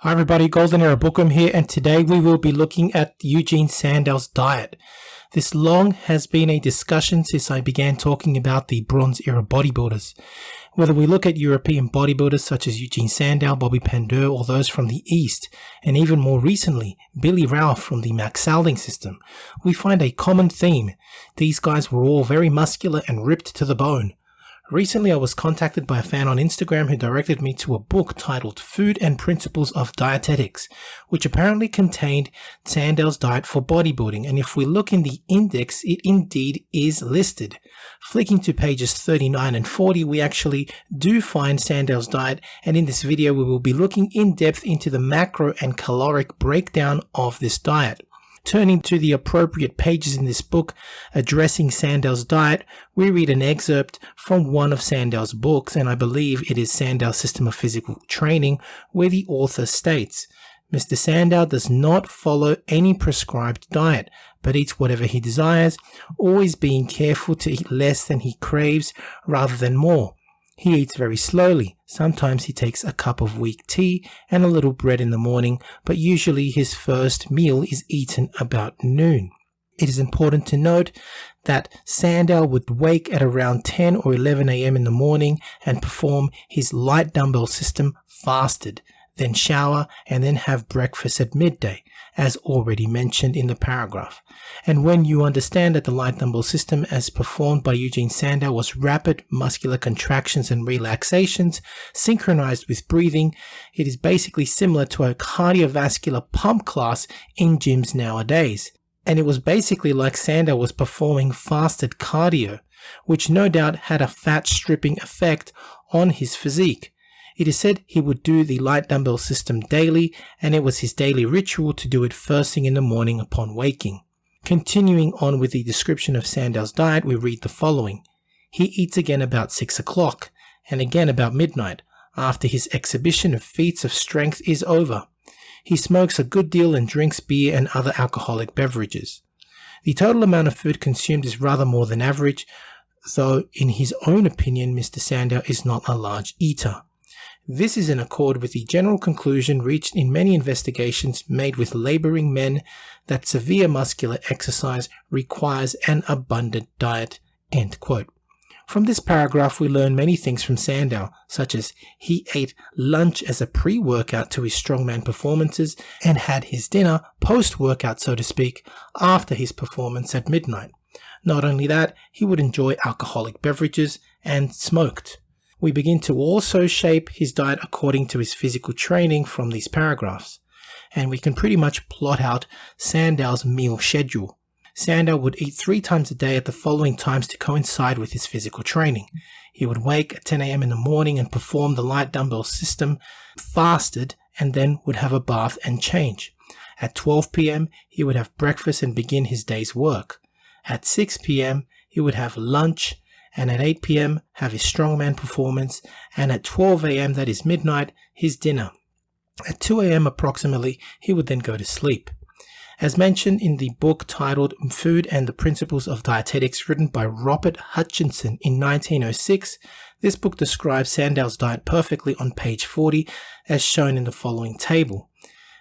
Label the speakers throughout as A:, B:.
A: Hi everybody, Golden Era Bookham here, and today we will be looking at Eugen Sandow's diet. This long has been a discussion since I began talking about the Bronze Era bodybuilders. Whether we look at European bodybuilders such as Eugen Sandow, Bobby Pandur, or those from the East, and even more recently, Billy Ralph from the Reconciling system, we find a common theme. These guys were all very muscular and ripped to the bone. Recently, I was contacted by a fan on Instagram who directed me to a book titled Food and Principles of Dietetics, which apparently contained Sandow's diet for bodybuilding, and if we look in the index, it indeed is listed. Flicking to pages 39 and 40, we actually do find Sandow's diet, and in this video we will be looking in depth into the macro and caloric breakdown of this diet. Turning to the appropriate pages in this book addressing Sandow's diet, we read an excerpt from one of Sandow's books, and I believe it is Sandow's System of Physical Training, where the author states, Mr. Sandow does not follow any prescribed diet, but eats whatever he desires, always being careful to eat less than he craves rather than more. He eats very slowly. Sometimes he takes a cup of weak tea and a little bread in the morning, but usually his first meal is eaten about noon. It is important to note that Sandow would wake at around 10 or 11 a.m. in the morning and perform his light dumbbell system fasted, then shower and then have breakfast at midday, as already mentioned in the paragraph. And when you understand that the light dumbbell system as performed by Eugen Sandow was rapid muscular contractions and relaxations synchronized with breathing, it is basically similar to a cardiovascular pump class in gyms nowadays. And it was basically like Sandow was performing fasted cardio, which no doubt had a fat stripping effect on his physique. It is said he would do the light dumbbell system daily, and it was his daily ritual to do it first thing in the morning upon waking. Continuing on with the description of Sandow's diet, we read the following. He eats again about 6 o'clock, and again about midnight, after his exhibition of feats of strength is over. He smokes a good deal and drinks beer and other alcoholic beverages. The total amount of food consumed is rather more than average, though in his own opinion, Mr. Sandow is not a large eater. This is in accord with the general conclusion reached in many investigations made with laboring men that severe muscular exercise requires an abundant diet. End quote. From this paragraph, we learn many things from Sandow, such as he ate lunch as a pre-workout to his strongman performances and had his dinner post-workout, so to speak, after his performance at midnight. Not only that, he would enjoy alcoholic beverages and smoked. We begin to also shape his diet according to his physical training from these paragraphs, and we can pretty much plot out Sandow's meal schedule. Sandow would eat 3 times a day at the following times to coincide with his physical training. He would wake at 10 a.m. in the morning and perform the light dumbbell system fasted, and then would have a bath and change. At 12 p.m. he would have breakfast and begin his day's work. At 6 p.m. he would have lunch, and at 8 p.m. have his strongman performance, and at 12 a.m., that is midnight, his dinner. At 2 a.m. approximately, he would then go to sleep. As mentioned in the book titled Food and the Principles of Dietetics, written by Robert Hutchinson in 1906, this book describes Sandow's diet perfectly on page 40, as shown in the following table.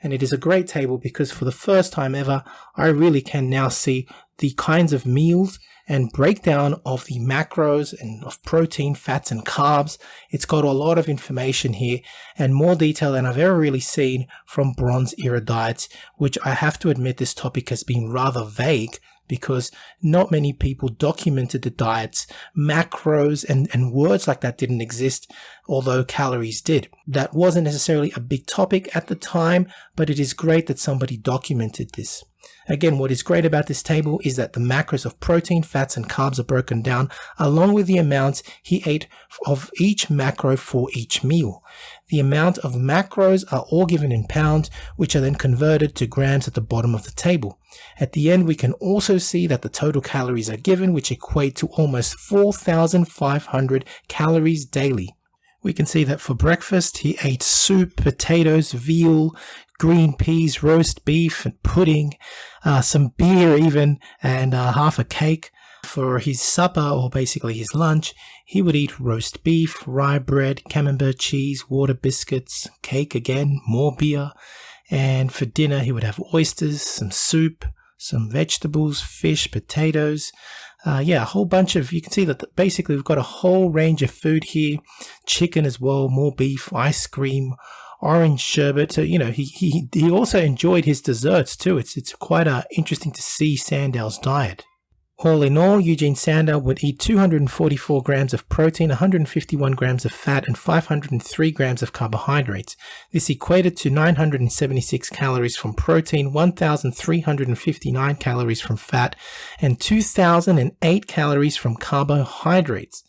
A: And it is a great table because for the first time ever, I really can now see the kinds of meals and breakdown of the macros and of protein, fats and carbs. It's got a lot of information here and more detail than I've ever really seen from Bronze Era diets, which I have to admit this topic has been rather vague because not many people documented the diets. Macros and words like that didn't exist, although calories did. That wasn't necessarily a big topic at the time, but it is great that somebody documented this. Again, what is great about this table is that the macros of protein, fats, and carbs are broken down along with the amounts he ate of each macro for each meal. The amount of macros are all given in pounds, which are then converted to grams at the bottom of the table. At the end, we can also see that the total calories are given, which equate to almost 4,500 calories daily. We can see that for breakfast, he ate soup, potatoes, veal, green peas, roast beef, and pudding, some beer even, and half a cake. For his supper, or basically his lunch, he would eat roast beef, rye bread, camembert cheese, water biscuits, cake again, more beer. And for dinner, he would have oysters, some soup, some vegetables, fish, potatoes. A whole bunch of, you can see that basically we've got a whole range of food here. Chicken as well, more beef, ice cream, orange sherbet. So, he also enjoyed his desserts too. It's quite interesting to see Sandow's diet. All in all, Eugen Sandow would eat 244 grams of protein, 151 grams of fat, and 503 grams of carbohydrates. This equated to 976 calories from protein, 1,359 calories from fat, and 2,008 calories from carbohydrates.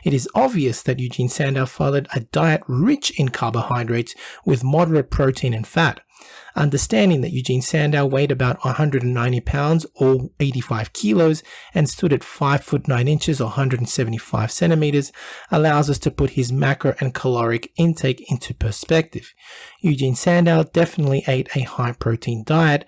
A: It is obvious that Eugen Sandow followed a diet rich in carbohydrates with moderate protein and fat. Understanding that Eugen Sandow weighed about 190 pounds or 85 kilos and stood at 5 foot 9 inches or 175 centimeters allows us to put his macro and caloric intake into perspective. Eugen Sandow definitely ate a high protein diet,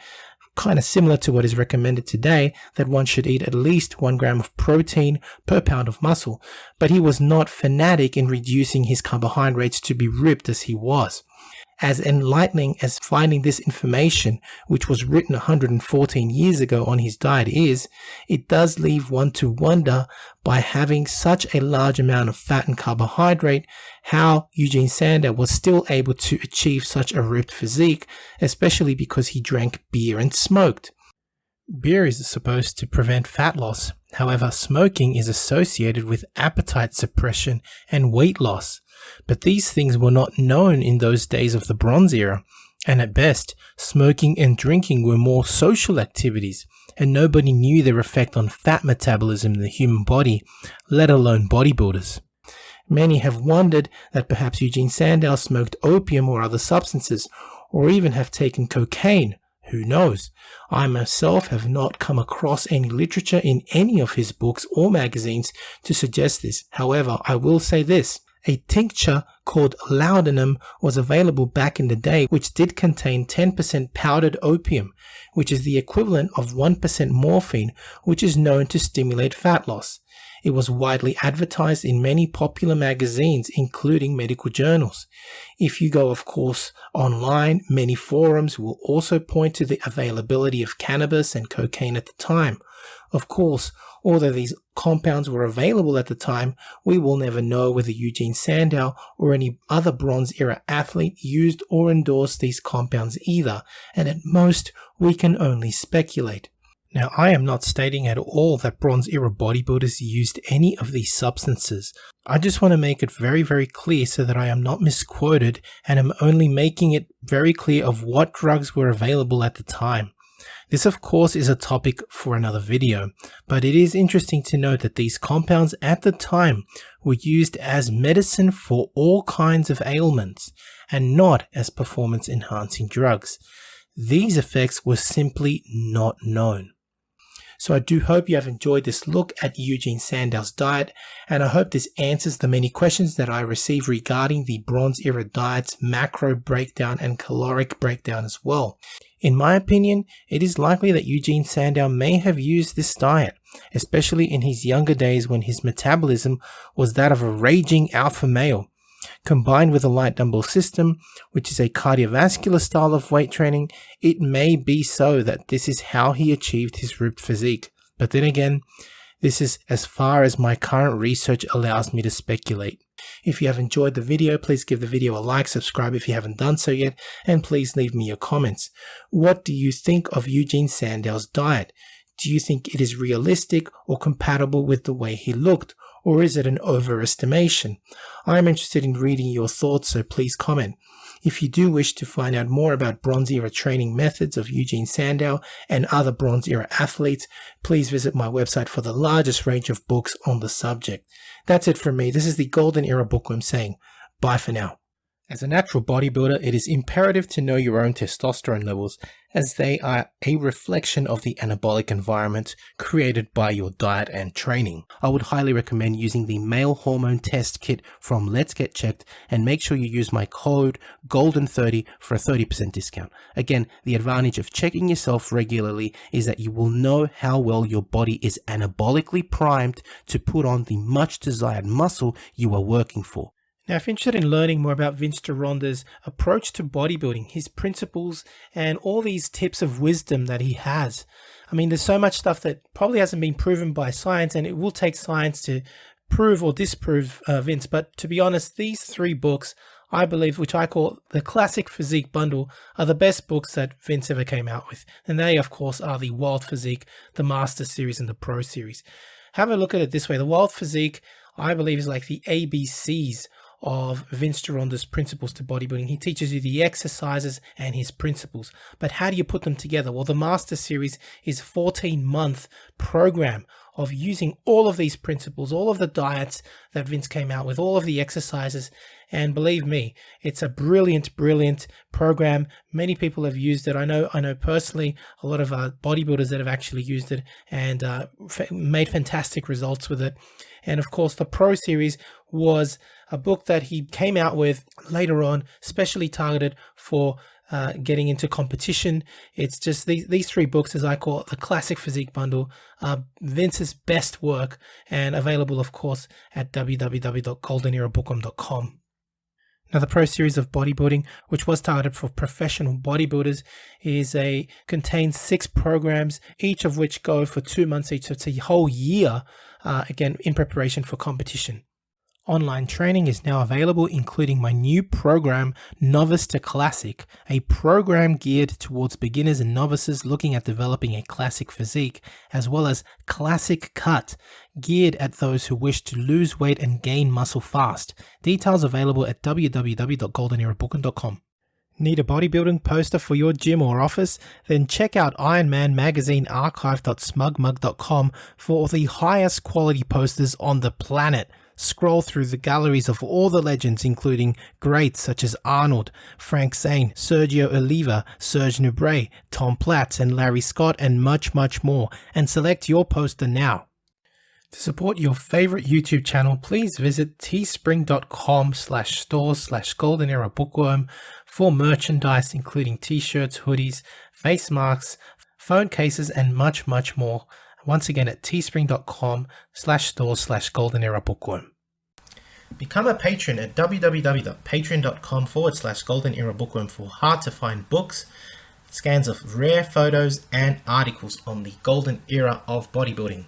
A: kind of similar to what is recommended today, that one should eat at least 1 gram of protein per pound of muscle, but he was not fanatic in reducing his carbohydrates to be ripped as he was. As enlightening as finding this information, which was written 114 years ago on his diet is, it does leave one to wonder, by having such a large amount of fat and carbohydrate, how Eugen Sandow was still able to achieve such a ripped physique, especially because he drank beer and smoked. Beer is supposed to prevent fat loss. However, smoking is associated with appetite suppression and weight loss. But these things were not known in those days of the Bronze Era, and at best, smoking and drinking were more social activities, and nobody knew their effect on fat metabolism in the human body, let alone bodybuilders. Many have wondered that perhaps Eugen Sandow smoked opium or other substances, or even have taken cocaine. Who knows? I myself have not come across any literature in any of his books or magazines to suggest this. However, I will say this. A tincture called laudanum was available back in the day, which did contain 10% powdered opium, which is the equivalent of 1% morphine, which is known to stimulate fat loss. It was widely advertised in many popular magazines, including medical journals. If you go, of course, online, many forums will also point to the availability of cannabis and cocaine at the time. Of course, although these compounds were available at the time, we will never know whether Eugen Sandow or any other Bronze Era athlete used or endorsed these compounds either, and at most, we can only speculate. Now, I am not stating at all that Bronze Era bodybuilders used any of these substances. I just want to make it very, very clear so that I am not misquoted, and am only making it very clear of what drugs were available at the time. This, of course, is a topic for another video, but it is interesting to note that these compounds at the time were used as medicine for all kinds of ailments, and not as performance-enhancing drugs. These effects were simply not known. So I do hope you have enjoyed this look at Eugen Sandow's diet, and I hope this answers the many questions that I receive regarding the Bronze Era diet's macro breakdown and caloric breakdown as well. In my opinion, it is likely that Eugen Sandow may have used this diet, especially in his younger days when his metabolism was that of a raging alpha male. Combined with a light dumbbell system, which is a cardiovascular style of weight training, it may be so that this is how he achieved his ripped physique. But then again, this is as far as my current research allows me to speculate. If you have enjoyed the video, please give the video a like, subscribe if you haven't done so yet, and please leave me your comments. What do you think of Eugen Sandow's diet? Do you think it is realistic or compatible with the way he looked? Or is it an overestimation? I'm interested in reading your thoughts, so please comment. If you do wish to find out more about Bronze Era training methods of Eugen Sandow and other Bronze Era athletes, please visit my website for the largest range of books on the subject. That's it from me. This is the Golden Era Bookworm saying bye for now. As a natural bodybuilder, it is imperative to know your own testosterone levels, as they are a reflection of the anabolic environment created by your diet and training. I would highly recommend using the male hormone test kit from Let's Get Checked, and make sure you use my code GOLDEN30 for a 30% discount. Again, the advantage of checking yourself regularly is that you will know how well your body is anabolically primed to put on the much desired muscle you are working for. Now, if you're interested in learning more about Vince Gironda's approach to bodybuilding, his principles, and all these tips of wisdom that he has, I mean, there's so much stuff that probably hasn't been proven by science, and it will take science to prove or disprove Vince. But to be honest, these 3 books, I believe, which I call the Classic Physique Bundle, are the best books that Vince ever came out with. And they, of course, are the Wild Physique, the Master Series, and the Pro Series. Have a look at it this way. The Wild Physique, I believe, is like the ABCs of Vince Gironda's principles to bodybuilding. He teaches you the exercises and his principles, but how do you put them together? Well, the Master Series is a 14-month program of using all of these principles, all of the diets that Vince came out with, all of the exercises, and believe me, it's a brilliant program. Many people have used it. I know personally a lot of bodybuilders that have actually used it and made fantastic results with it. And of course, the Pro Series was a book that he came out with later on, specially targeted for getting into competition. It's just these 3 books, as I call it, the Classic Physique Bundle, Vince's best work, and available, of course, at www.goldenerabookworm.com. Now, the Pro Series of Bodybuilding, which was targeted for professional bodybuilders, contains 6 programs, each of which go for 2 months each. So it's a whole year, again, in preparation for competition. Online training is now available, including my new program, Novice to Classic, a program geared towards beginners and novices looking at developing a classic physique, as well as Classic Cut, geared at those who wish to lose weight and gain muscle fast. Details available at www.goldenerabookworm.com. Need a bodybuilding poster for your gym or office? Then check out Iron Man Magazine archive.smugmug.com for the highest quality posters on the planet. Scroll through the galleries of all the legends, including greats such as Arnold, Frank Zane, Sergio Oliva, Serge Nubret, Tom Platz, and Larry Scott, and much more, and select your poster now. To support your favorite YouTube channel, please visit teespring.com/stores/goldenerabookworm for merchandise, including t-shirts, hoodies, face masks, phone cases, and much more. Once again at teespring.com/stores/goldenerabookworm. Become a patron at www.patreon.com/goldenerabookworm for hard to find books, scans of rare photos, and articles on the golden era of bodybuilding.